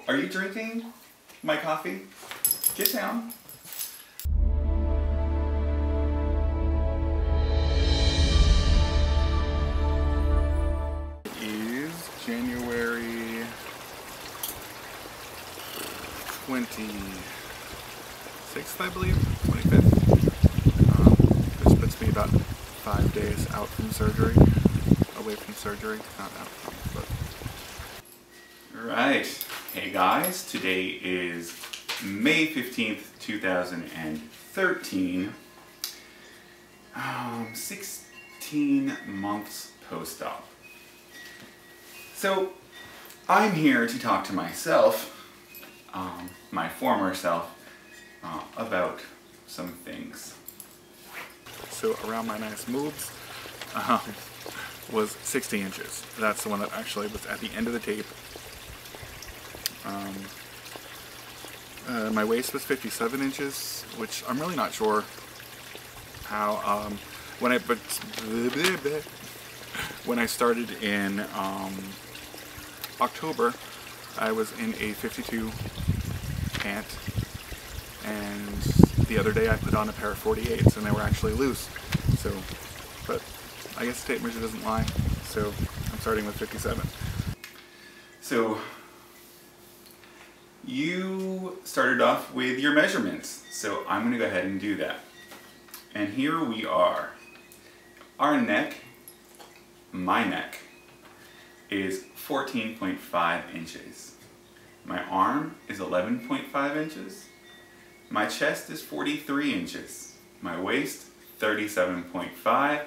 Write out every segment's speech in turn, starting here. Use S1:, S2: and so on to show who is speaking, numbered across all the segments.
S1: are you drinking my coffee? Get down. It is January 26th, I believe, 25th. This puts me about 5 days out from surgery, away from surgery, not out from, but. Alright, hey guys, today is May 15th, 2013, 16 months post-op. So, I'm here to talk to myself, my former self, about some things. So around my nice moves was 60 inches. That's the one that actually was at the end of the tape. My waist was 57 inches, which I'm really not sure how, when I started in October, I was in a 52 pant, and the other day I put on a pair of 48s and they were actually loose. So, but I guess the tape measure doesn't lie, so I'm starting with 57. So, you started off with your measurements, so I'm going to go ahead and do that. And here we are. Our neck, my neck, is 14.5 inches. My arm is 11.5 inches. My chest is 43 inches. My waist, 37.5.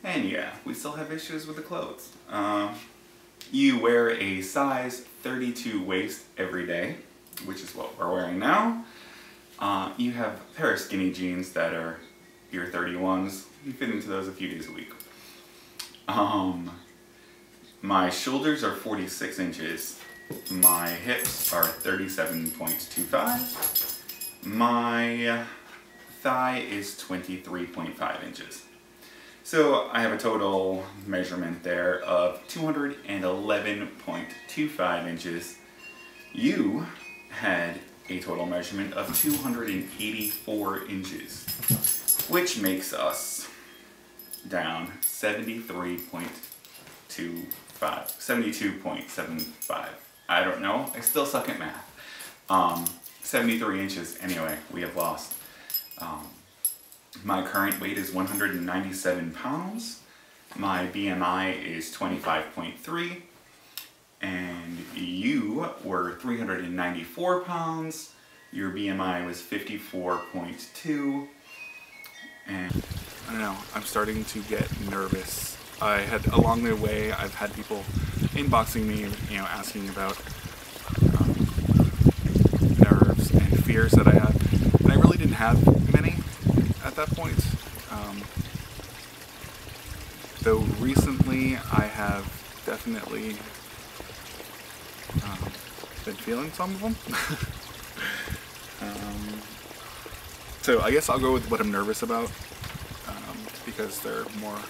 S1: And yeah, we still have issues with the clothes. You wear a size 32 waist every day, which is what we're wearing now. You have a pair of skinny jeans that are your 31s. You fit into those a few days a week. My shoulders are 46 inches. My hips are 37.25. My thigh is 23.5 inches. So I have a total measurement there of 211.25 inches. You had a total measurement of 284 inches, which makes us down 72.75. I don't know, I still suck at math. 73 inches anyway, we have lost. My current weight is 197 pounds. My BMI is 25.3. And you were 394 pounds. Your BMI was 54.2. And I don't know, I'm starting to get nervous. Along the way, I've had people inboxing me, asking about nerves and fears that I have. And I really didn't have many at that point. Though recently I have definitely been feeling some of them. So I guess I'll go with what I'm nervous about, because they're more,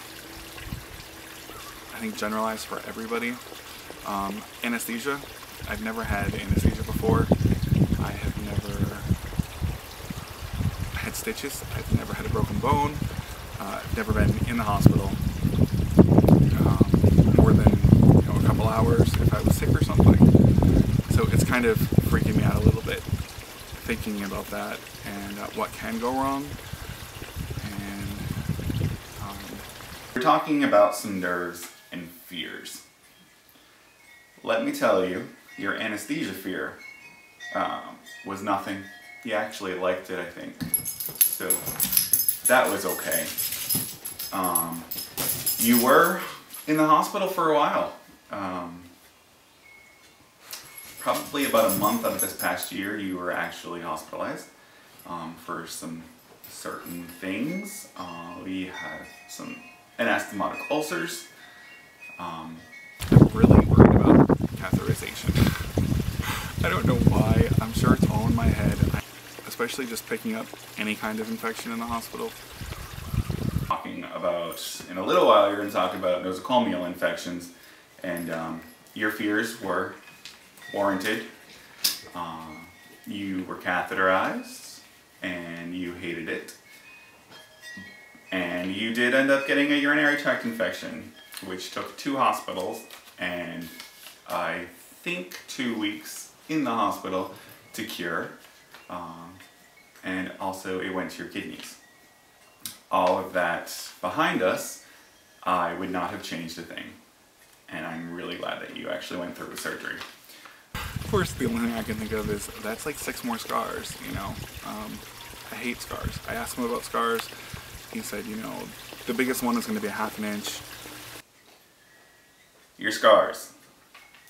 S1: I think, generalized for everybody. Anesthesia. I've never had anesthesia before. I have never had stitches. I've never had a broken bone. I've never been in the hospital more than a couple hours if I was sick or something. So it's kind of freaking me out a little bit thinking about that and what can go wrong. And we're talking about some nerves and fears. Let me tell you, your anesthesia fear was nothing. You actually liked it, I think. So that was okay. You were in the hospital for a while. Probably about a month of this past year you were actually hospitalized for some certain things. We had some anastomotic ulcers. I'm really worried about catheterization. I don't know why. I'm sure it's all in my head. Especially just picking up any kind of infection in the hospital. Talking about, in a little while you're going to talk about nosocomial infections, and your fears were warranted. You were catheterized, and you hated it. And you did end up getting a urinary tract infection, which took 2 hospitals, and I think 2 weeks in the hospital to cure. And also it went to your kidneys. All of that behind us, I would not have changed a thing. And I'm really glad that you actually went through with surgery. Of course, the only thing I can think of is that's like 6 more scars, you know. I hate scars. I asked him about scars. He said, you know, the biggest one is going to be a ½ inch. Your scars.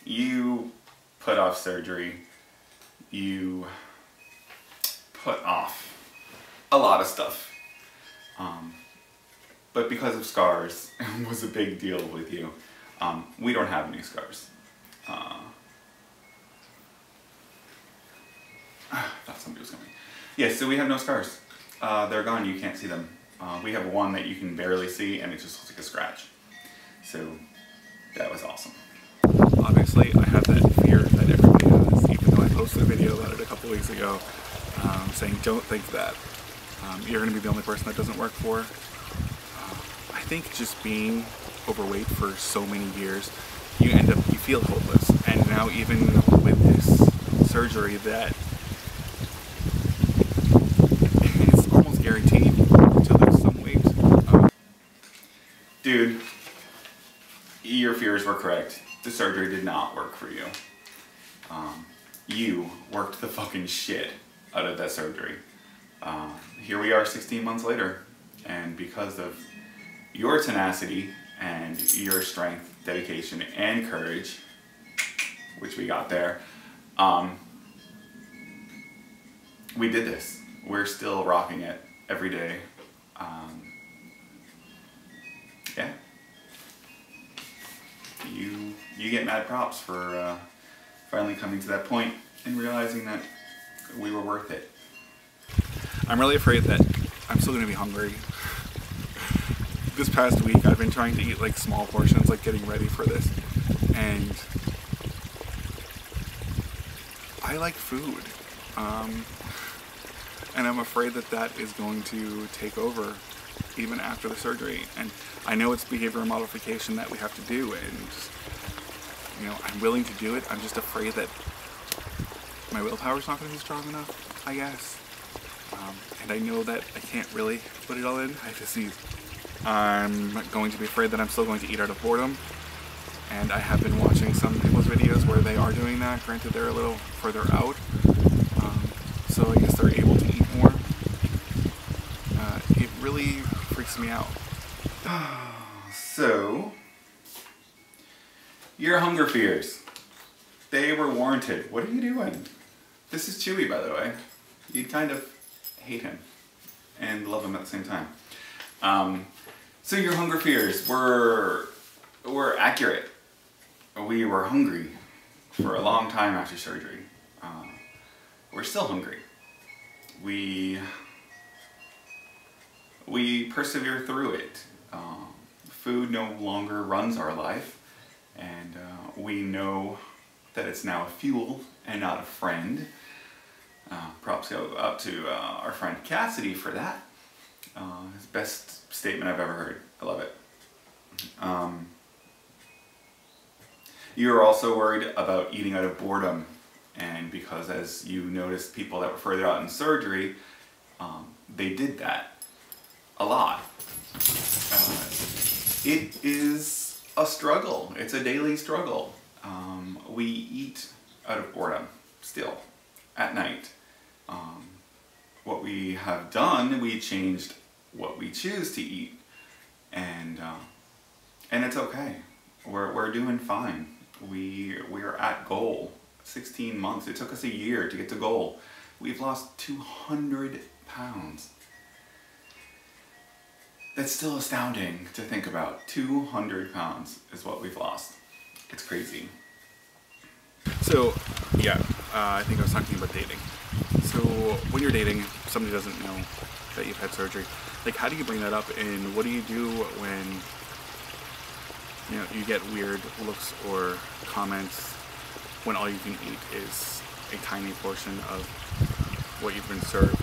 S1: You put off surgery. You put off a lot of stuff. But because of scars, it was a big deal with you. We don't have any scars. I thought somebody was coming. Yeah, so we have no scars. They're gone, you can't see them. We have one that you can barely see, and it just looks like a scratch. So, that was awesome. Obviously, I have that fear that everybody has, even though I posted a video about it a couple weeks ago, saying don't think that. You're going to be the only person that doesn't work for. I think just being overweight for so many years, you feel hopeless. And now even with this surgery that it's almost guaranteed to lose some weight. Dude, your fears were correct. The surgery did not work for you. You worked the fucking shit out of that surgery. Here we are 16 months later, and because of your tenacity and your strength, dedication, and courage, which we got there, we did this. We're still rocking it every day. Yeah. You get mad props for finally coming to that point and realizing that we were worth it. I'm really afraid that I'm still going to be hungry. This past week I've been trying to eat like small portions, like getting ready for this, and I like food, and I'm afraid that that is going to take over even after the surgery. And I know it's behavioral modification that we have to do, and you know, I'm willing to do it. I'm just afraid that my willpower's not going to be strong enough, I guess. And I know that I can't really put it all in. I have to sneeze. I'm going to be afraid that I'm still going to eat out of boredom. And I have been watching some people's videos where they are doing that. Granted, they're a little further out. So I guess they're able to eat more. It really freaks me out. So, your hunger fears. They were warranted. What are you doing? This is Chewy, by the way. You'd kind of hate him and love him at the same time. So your hunger fears were accurate. We were hungry for a long time after surgery. We're still hungry. We persevere through it. Food no longer runs our life, and we know that it's now a fuel and not a friend. Props go out to our friend Cassidy for that. His best statement I've ever heard. I love it. You were also worried about eating out of boredom, and because as you noticed people that were further out in surgery, they did that a lot. It is a struggle. It's a daily struggle. We eat out of boredom still at night. What we have done, we changed what we choose to eat, and it's okay. We're doing fine. We're at goal. 16 months. It took us a year to get to goal. We've lost 200 pounds. That's still astounding to think about. 200 pounds is what we've lost. It's crazy. So, yeah, I think I was talking about dating. So, when you're dating, somebody doesn't know that you've had surgery. Like, how do you bring that up, and what do you do when, you know, you get weird looks or comments when all you can eat is
S2: a tiny portion of what you've been served.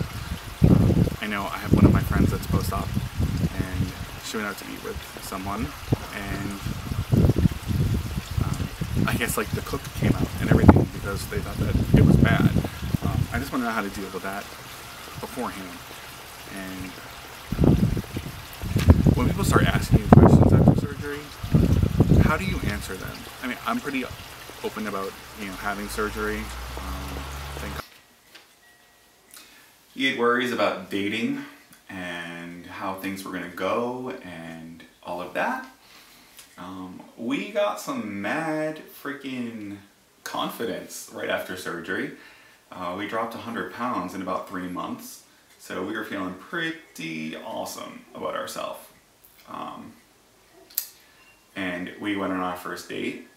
S2: I know I have one of my friends that's post-op, and she went out to eat with someone, and I guess like the cook came out and everything because they thought that it was bad. I just want to know how to deal with that beforehand. And when people start asking you questions after surgery, how do you answer them? I mean, I'm pretty open about, having surgery.
S1: He had worries about dating and how things were going to go and all of that. We got some mad freaking confidence right after surgery. We dropped 100 pounds in about 3 months, so we were feeling pretty awesome about ourselves. And we went on our first date,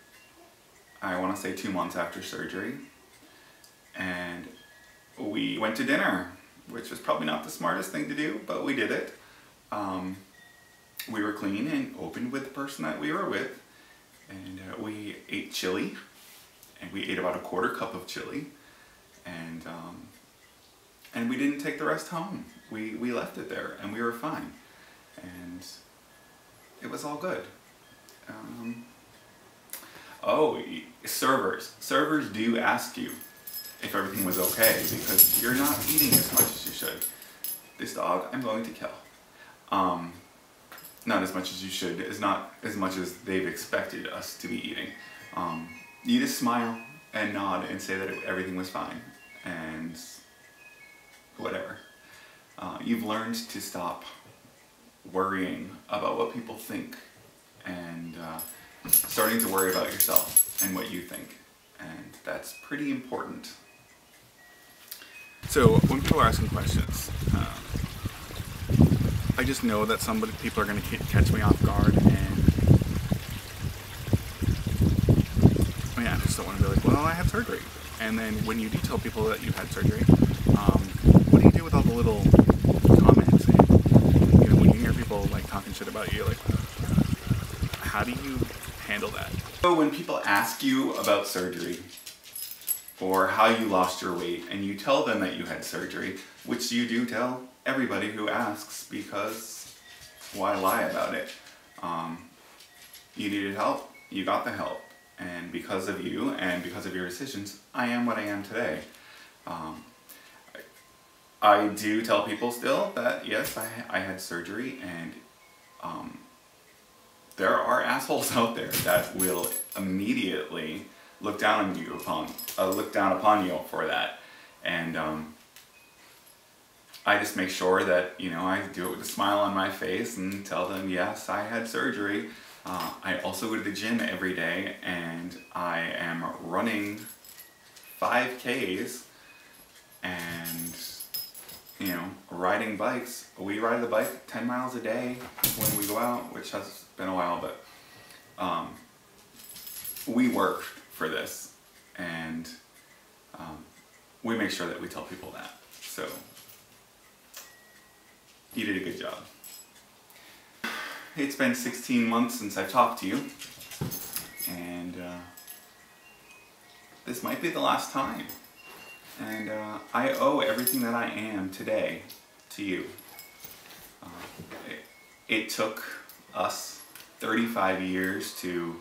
S1: I want to say 2 months after surgery, and we went to dinner, which was probably not the smartest thing to do, but we did it. We were clean and open with the person that we were with, and we ate chili, and we ate about a quarter cup of chili, and we didn't take the rest home. We left it there, and we were fine, and it was all good. Oh, servers do ask you if everything was okay, because you're not eating as much as you should. This dog I'm going to kill. Not as much as you should, is not as much as they've expected us to be eating. You just smile and nod and say that everything was fine, and whatever. You've learned to stop worrying about what people think and starting to worry about yourself and what you think, and that's pretty important.
S2: So when people are asking questions, I just know that people are going to catch me off guard, and I just don't want to be like, well, I had surgery. And then when you do tell people that you had surgery, what do you do with all the little comments? And when you hear people like talking shit about you, like, how do you handle that?
S1: So when people ask you about surgery, or how you lost your weight, and you tell them that you had surgery, which you do tell everybody who asks, because why lie about it? You needed help, you got the help, and because of you and because of your decisions, I am what I am today. I do tell people still that yes, I had surgery, and there are assholes out there that will immediately look down upon you for that, and I just make sure that I do it with a smile on my face and tell them yes, I had surgery. I also go to the gym every day, and I am running 5Ks and riding bikes. We ride the bike 10 miles a day when we go out, which has been a while, but we work for this, and we make sure that we tell people that. So you did a good job. It's been 16 months since I've talked to you, and this might be the last time. And I owe everything that I am today to you. It took us 35 years to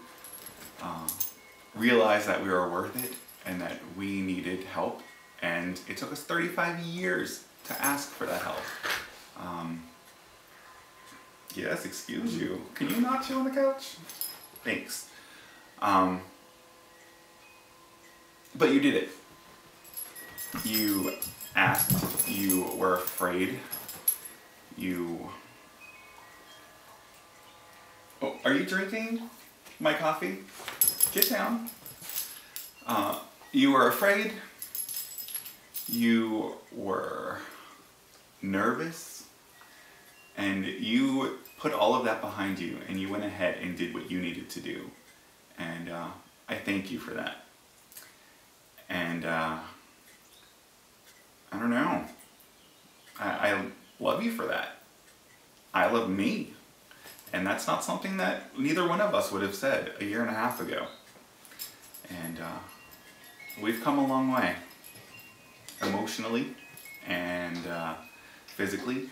S1: realize that we were worth it and that we needed help, and it took us 35 years to ask for that help. Yes, excuse you. Can you not chill on the couch? Thanks. But you did it. You asked, you were afraid, Oh, are you drinking my coffee? Get down. You were afraid, you were nervous, and you put all of that behind you, and you went ahead and did what you needed to do. And I thank you for that. And I don't know. I love you for that. I love me. And that's not something that neither one of us would have said a year and a half ago. And we've come a long way. emotionally and physically,